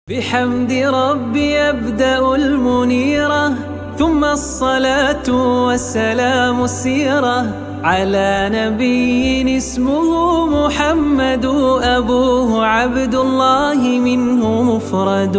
بحمد ربي أبدأ المنيرة، ثم الصلاة والسلام السيرة على نبي اسمه محمد، أبوه عبد الله منه مفرد،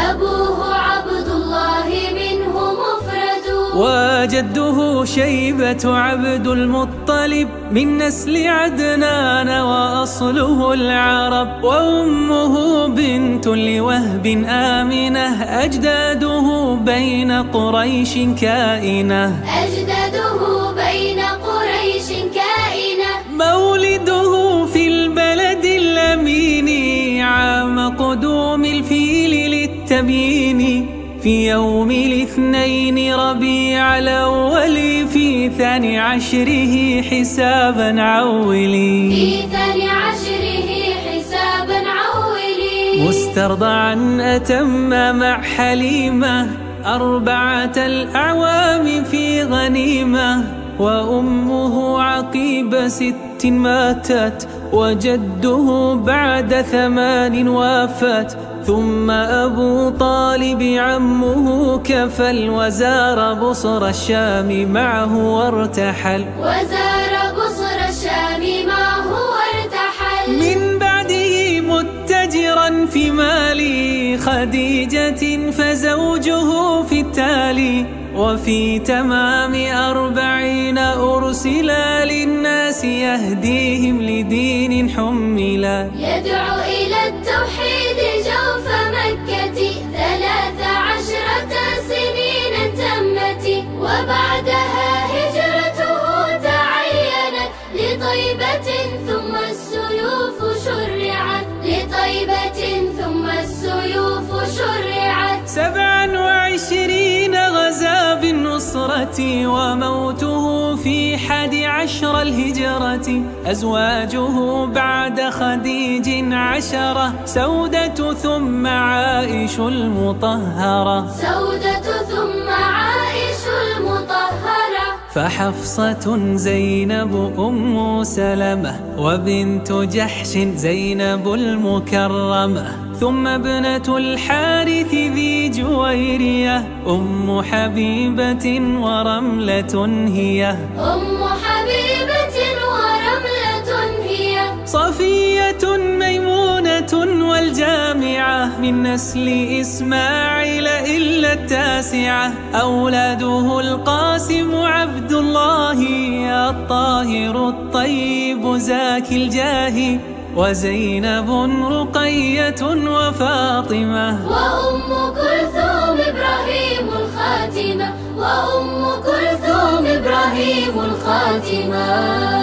أبوه عبد الله منه مفرد، وجده شيبة عبد المطلب من نسل عدنان وأصله العرب، وأمه بنت لوهب آمنة، أجداده بين قريش كائنة، أجداده بين قريش كائنة، مولده في البلد الأمين عام قدوم الفيل للتبيين، في يوم الاثنين ربيع الأول في 12 حسابا عولي، في 12 حسابا عولي، مسترضعا أتم مع حليمة 4 الأعوام في غنيمة، وأمه عقيب 6 ماتت، وجده بعد 8 وافت، ثم أبو طالب عمه كفل، وزار بصر الشام معه وارتحل، وزار بصر الشام معه وارتحل، من بعده متجرا في مال خديجة فزوجه في التالي، وفي تمام 40 أرسلا للناس يهديهم لدين حملا، يدعو إلى التوحيد جوف مكة 13 سنين تمت، وبعدها هجرته تعينت لطيبة ثم السيوف شرعت، لطيبة ثم السيوف شرعت، 27 غزا بالنصرة، وموته في 11 الهجرة، أزواجه بعد خديج 10، سودة ثم عائش المطهرة، سودة ثم عائش المطهرة، فحفصة زينب أم سلمة، وبنت جحش زينب المكرمة، ثم ابنة الحارث ذي جويرية أم حبيبة ورملة هي، أم حبيبة ورملة هي، صفية ميمونة والجامعة من نسل إسماعيل إلا 9، أولاده القاسم عبد الله الطاهر الطيب زاكي الجاه، وزينب رقية وفاطمة، وأم كلثوم إبراهيم الخاتمة، وأم كلثوم إبراهيم الخاتمة.